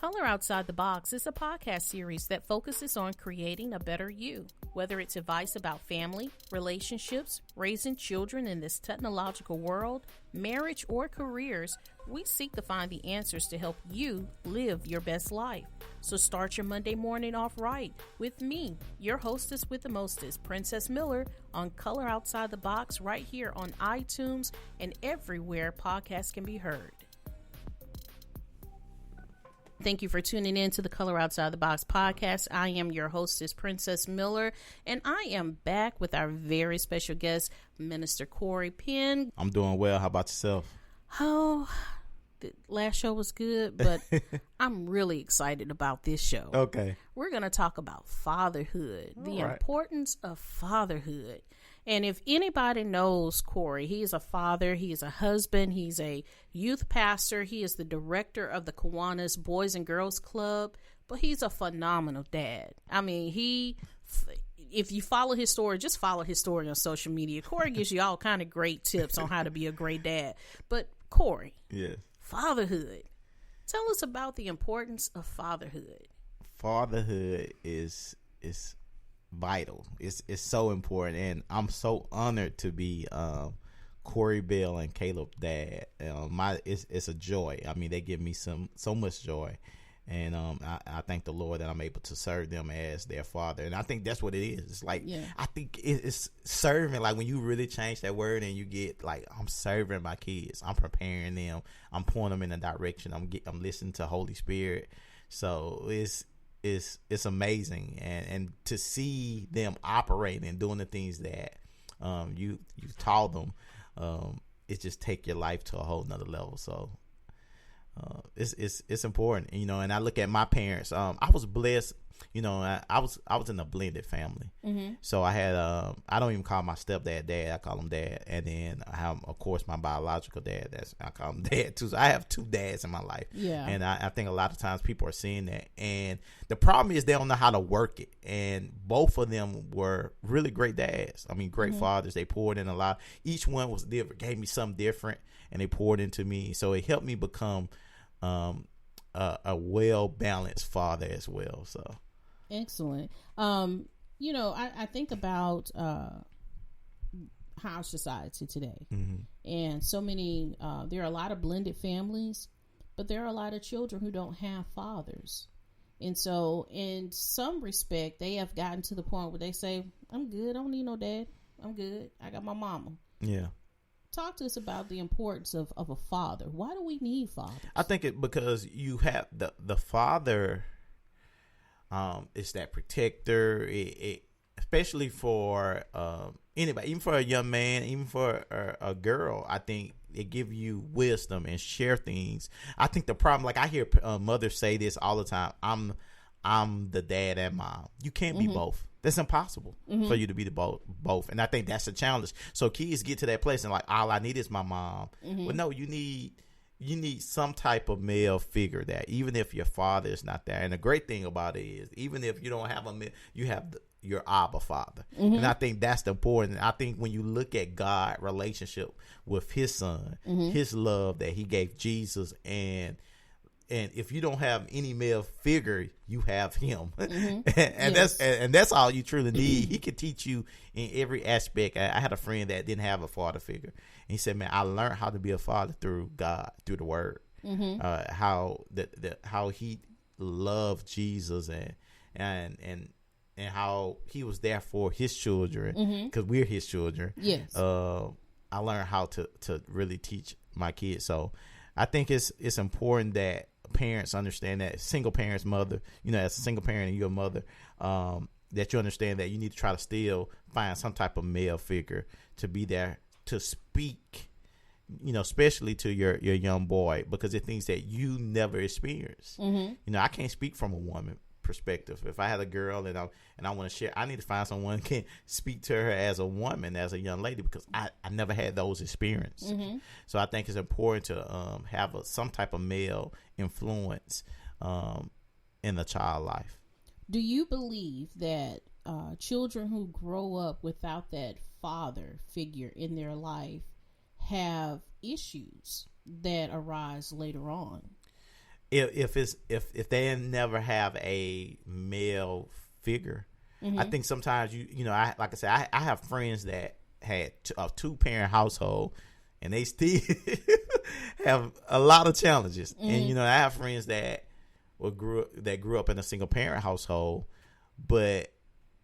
Color Outside the Box is a podcast series that focuses on creating a better you. Whether it's advice about family, relationships, raising children in this technological world, marriage, or careers, we seek to find the answers to help you live your best life. So start your Monday morning off right with me, your hostess with the mostest, Princess Miller, on Color Outside the Box right here on iTunes and everywhere podcasts can be heard. Thank you for tuning in to the Color Outside the Box podcast. I am your hostess, Princess Miller, and I am back with our very special guest, Minister Cory Penn. I'm doing well. How about yourself? Oh, the last show was good, but I'm really excited about this show. Okay. We're going to talk about fatherhood, the importance of fatherhood. And if anybody knows Cory, he is a father, he is a husband, he's a youth pastor, he is the director of the Kiwanis Boys and Girls Club, but he's a phenomenal dad. I mean, if you follow his story, just follow his story on social media. Cory gives you all kind of great tips on how to be a great dad. But Cory, yes. Fatherhood. Tell us about the importance of fatherhood. Fatherhood is vital. It's so important, and I'm so honored to be Cory Bell and Caleb's dad. It's a joy. I mean, they give me so much joy, and I thank the Lord that I'm able to serve them as their father. And I think that's what it is. It's like, I think it's serving. Like when you really change that word and you get like, I'm serving my kids. I'm preparing them. I'm pointing them in a direction. I'm listening to Holy Spirit. So it's amazing, and to see them operating and doing the things that you taught them, it just take your life to a whole nother level. So it's important, and I look at my parents. I was blessed, I was in a blended family. Mm-hmm. So I had I don't even call my stepdad dad, I call him dad. And then I have, of course, my biological dad, I call him dad too. So I have two dads in my life. Yeah. And I think a lot of times people are seeing that, and the problem is they don't know how to work it. And both of them were really great dads. I mean, great fathers. They poured in a lot. Each one was different, gave me something different, and they poured into me. So it helped me become a well-balanced father as well. So excellent. I think about our society today, and so many there are a lot of blended families, but there are a lot of children who don't have fathers. And so in some respect, they have gotten to the point where they say, I'm good, I don't need no dad, I'm good, I got my mama. Yeah. Talk to us about the importance of a father. Why do we need fathers? I think because you have the father, is that protector, especially for anybody, even for a young man, even for a girl. I think it give you wisdom and share things. I think the problem, like I hear mothers say this all the time, I'm the dad and mom. You can't be both. That's impossible for you to be the both. And I think that's a challenge. So kids get to that place and like, all I need is my mom. Well, no, you need some type of male figure that even if your father is not there. And the great thing about it is, even if you don't have a male, you have your Abba Father. And I think that's the important. I think when you look at God's relationship with his son, his love that he gave Jesus, and if you don't have any male figure, you have him. And that's all you truly need. He can teach you in every aspect. I had a friend that didn't have a father figure. And he said, man, I learned how to be a father through God, through the word. How he loved Jesus and how he was there for his children, because we're his children. Yes. I learned how to really teach my kids. So I think it's important that parents understand that, single parents, mother, as a single parent and you're a mother, that you understand that you need to try to still find some type of male figure to be there to speak, especially to your young boy, because it things that you never experienced. I can't speak from a woman perspective. If I had a girl and I want to share, I need to find someone who can speak to her as a woman, as a young lady, because I never had those experiences. So I think it's important to have some type of male influence in the child life. Do you believe that children who grow up without that father figure in their life have issues that arise later on? if they never have a male figure, I think sometimes I like I said, I have friends that had a 2-parent household, and they still have a lot of challenges. And I have friends that grew up in a single parent household, but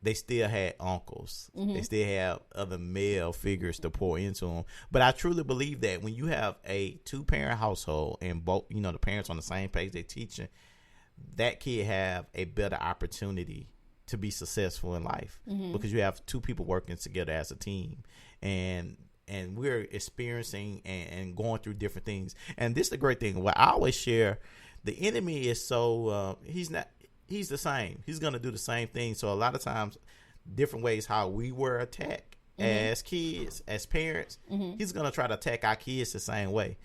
they still had uncles. They still have other male figures to pour into them. But I truly believe that when you have a 2-parent household and both, the parents on the same page, they're teaching, that kid have a better opportunity to be successful in life because you have 2 people working together as a team, and we're experiencing and going through different things. And this is the great thing. What I always share, the enemy is so he's the same. He's going to do the same thing. So a lot of times, different ways how we were attacked as kids, as parents, he's going to try to attack our kids the same way.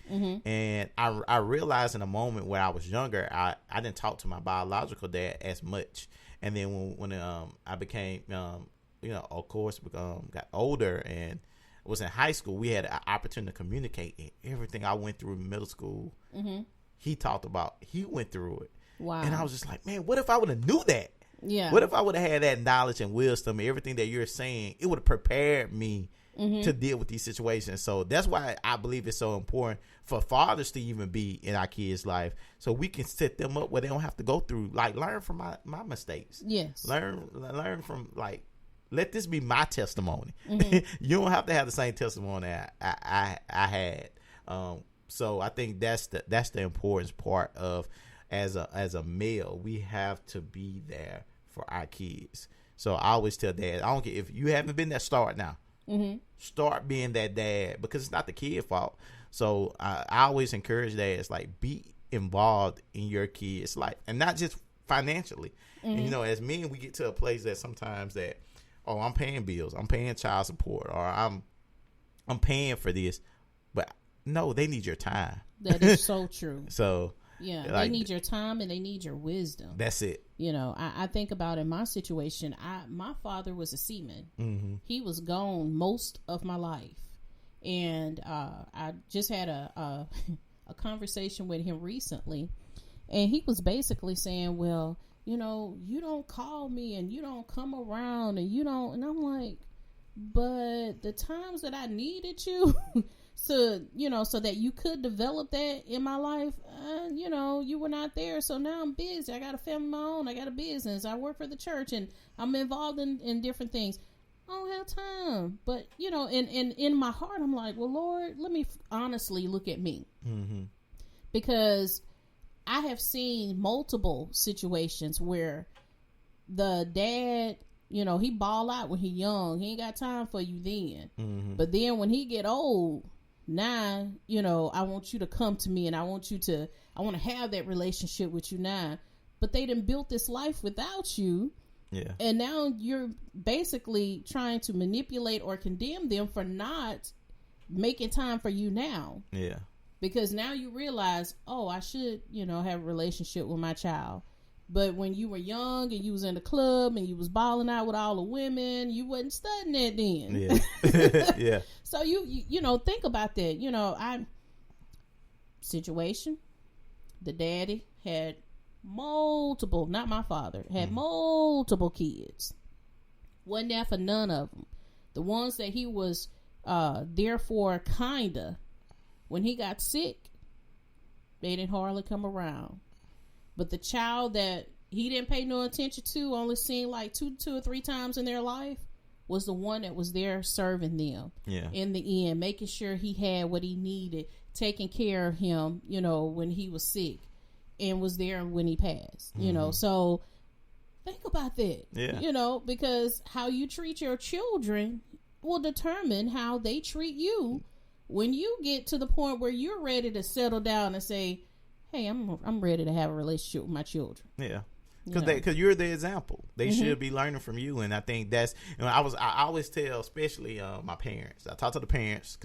And I realized in a moment when I was younger, I didn't talk to my biological dad as much. And then when I became, of course, got older and was in high school, we had an opportunity to communicate. And everything I went through in middle school, he talked about, he went through it. Wow. And I was just like, man, what if I would have knew that? Yeah. What if I would have had that knowledge and wisdom and everything that you're saying? It would have prepared me to deal with these situations. So that's why I believe it's so important for fathers to even be in our kids' life, so we can set them up where they don't have to go through, like, learn from my mistakes. Yes. Learn from, like, let this be my testimony. You don't have to have the same testimony I had. So I think that's the important part of, as a male, we have to be there for our kids. So I always tell dads, I don't care if you haven't been there, start now. Start being that dad, because it's not the kid's fault. So I always encourage dads, like, be involved in your kids' life, and not just financially. And, as men, we get to a place that sometimes that, oh, I'm paying bills, I'm paying child support, or I'm paying for this, but no, they need your time. That is so true. So yeah, like, they need your time and they need your wisdom. That's it. I think about in my situation, my father was a seaman. He was gone most of my life. And I just had a conversation with him recently, and he was basically saying, well, you don't call me and you don't come around and you don't, and I'm like, but the times that I needed you so that you could develop that in my life, you were not there. So now I'm busy. I got a family of my own. I got a business. I work for the church and I'm involved in different things. I don't have time. But, in my heart, I'm like, well, Lord, let me honestly look at me. Because I have seen multiple situations where the dad, he ball out when he young. He ain't got time for you then. But then when he get old, now, I want you to come to me and I want to have that relationship with you now. But they done built this life without you. Yeah. And now you're basically trying to manipulate or condemn them for not making time for you now. Yeah. Because now you realize, oh, I should, have a relationship with my child. But when you were young and you was in the club and you was balling out with all the women, you wasn't studying that then. Yeah. Yeah. So you think about that. Situation. The daddy had multiple, not my father, had multiple kids. Wasn't there for none of them. The ones that he was there for, kinda, when he got sick, they didn't hardly come around. But the child that he didn't pay no attention to, only seen like two or three times in their life, was the one that was there serving them. Yeah. In the end, making sure he had what he needed, taking care of him, when he was sick, and was there when he passed. So think about that. Yeah. Because how you treat your children will determine how they treat you when you get to the point where you're ready to settle down and say, hey, I'm ready to have a relationship with my children. Yeah. Because you're the example. They should be learning from you. And I think that's, I always tell, especially my parents, I talk to the parents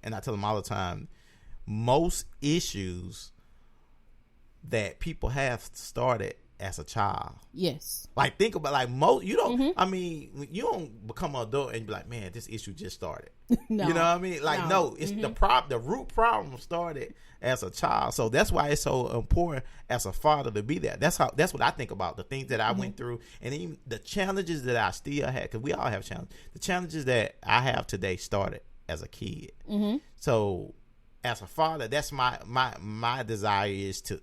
and I tell them all the time, most issues that people have started as a child. Yes. Like, think about, like, most, you don't, I mean, you don't become an adult and be like, man, this issue just started. No. You know what I mean? Like, no, it's the root problem started as a child. So that's why it's so important as a father to be there. That's what I think about, the things that I went through, and even the challenges that I still had, because we all have challenges. The challenges that I have today started as a kid. So as a father, that's my desire is to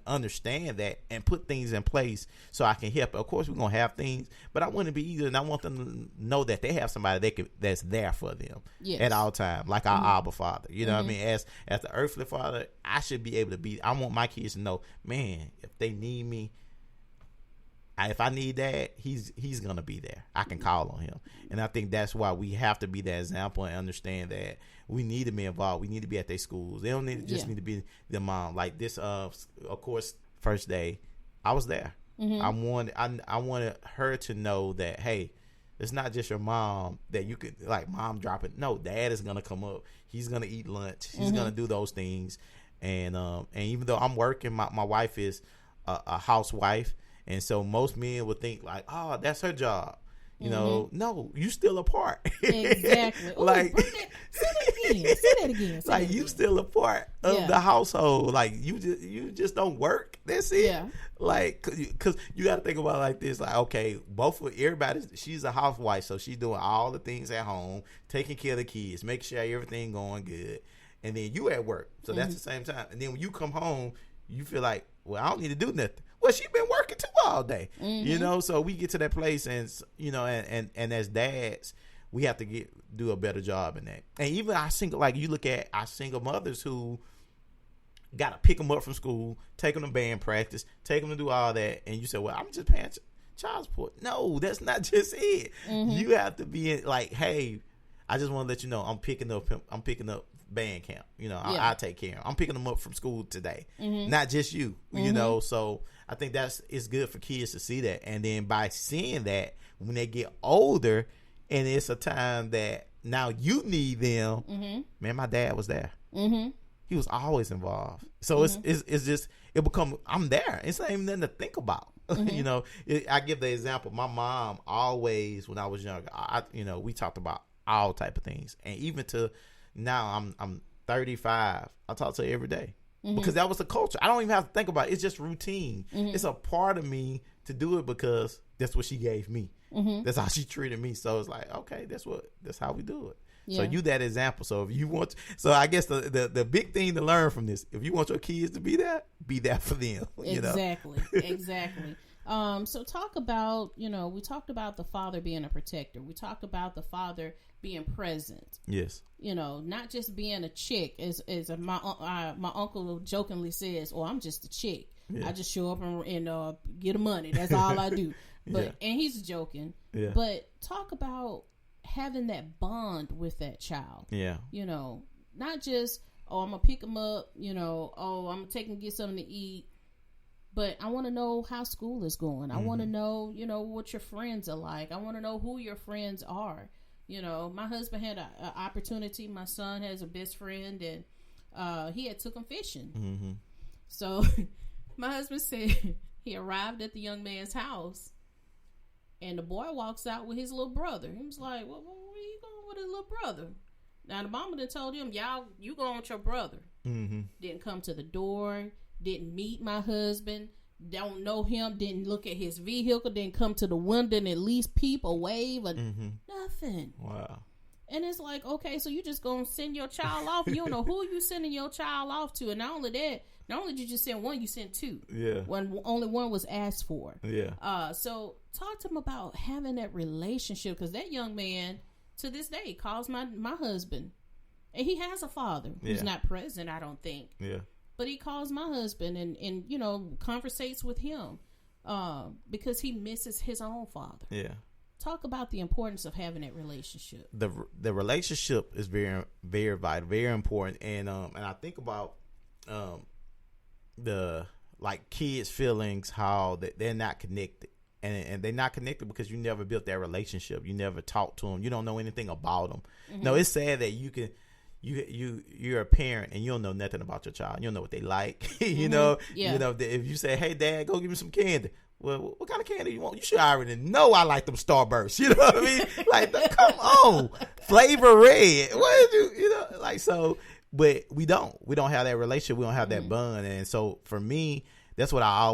understand that and put things in place so I can help. Of course, we're gonna have things, but I want to be either, and I want them to know that they have somebody that's there for them at all times, like our Abba Father. You know what I mean? As the earthly father, I should be able to be. I want my kids to know, man, if they need me, if I need that, he's gonna be there. I can call on him, and I think that's why we have to be that example and understand that we need to be involved. We need to be at their schools. They don't need need to be the mom. Like this, of course, first day, I was there. I wanted her to know that, hey, it's not just your mom that you could, like, mom drop it. No, dad is gonna come up. He's gonna eat lunch. He's gonna do those things. And even though I'm working, my wife is a housewife. And so most men would think like, oh, that's her job. You know, no, you still a part. Exactly. Ooh, like, say that again. Like, you still a part of the household. Like, you just don't work. That's it. Yeah. Like, because you got to think about it like this. Like, okay, she's a housewife, so she's doing all the things at home, taking care of the kids, making sure everything going good. And then you at work. So that's the same time. And then when you come home, you feel like, well, I don't need to do nothing. Well, she been working too all day, you know. So we get to that place, and you know, and as dads, we have to do a better job in that. And even our single, like, you look at our single mothers who got to pick them up from school, take them to band practice, take them to do all that, and you say, well, I'm just paying child support. No, that's not just it. You have to be like, hey, I just want to let you know I'm picking up band camp. You know, I take care of them. I'm picking them up from school today, not just you. You know, so I think it's good for kids to see that. And then by seeing that, when they get older and it's a time that now you need them, man, my dad was there. He was always involved. So it's just, it become, I'm there. It's not even nothing to think about. You know, I give the example. My mom always, when I was younger, we talked about all type of things. And even to now, I'm 35. I talk to her every day. Because that was the culture. I don't even have to think about it. It's just routine. It's a part of me to do it because that's what she gave me. That's how she treated me. So it's like, okay, that's how we do it. Yeah. So you that example. So if you want, so I guess the big thing to learn from this, if you want your kids to be there for them. Exactly. Exactly. So talk about, we talked about the father being a protector. We talked about the father being present. Yes. Not just being a chick, as my uncle jokingly says, "Oh, I'm just a chick. Yeah. I just show up and get the money. That's all I do." But and he's joking. Yeah. But talk about having that bond with that child. Yeah. Not just, oh, I'm gonna pick him up. Oh, I'm gonna take him to get something to eat. But I want to know how school is going. I want to know, what your friends are like. I want to know who your friends are. My husband had an opportunity. My son has a best friend, and he had took him fishing. So my husband said he arrived at the young man's house, and the boy walks out with his little brother. He was like, well, where you going with his little brother? Now, the mama done told him, you going with your brother. Didn't come to the door, didn't meet my husband, don't know him, didn't look at his vehicle, didn't come to the window and at least peep or wave or nothing. Wow. And it's like, okay, so you just gonna send your child off. You don't know who you sending your child off to. And not only did you just send one, you sent two. Yeah. When only one was asked for. Yeah. So talk to him about having that relationship, because that young man to this day calls my husband, and he has a father who's not present, I don't think. Yeah. But he calls my husband and conversates with him because he misses his own father. Yeah. Talk about the importance of having that relationship. The relationship is very, very vital, very important. And I think about the kids' feelings, how they're not connected. And they're not connected because you never built that relationship. You never talked to them. You don't know anything about them. No, it's sad that you're a parent and you don't know nothing about your child. You don't know what they like. You know, if you say, "Hey, Dad, go give me some candy." Well, what kind of candy you want? You should already know I like them Starbursts. You know what I mean? Like, come on, Flavor Red. What did you know? Like, so, but we don't have that relationship. We don't have that bond. And so for me, that's what I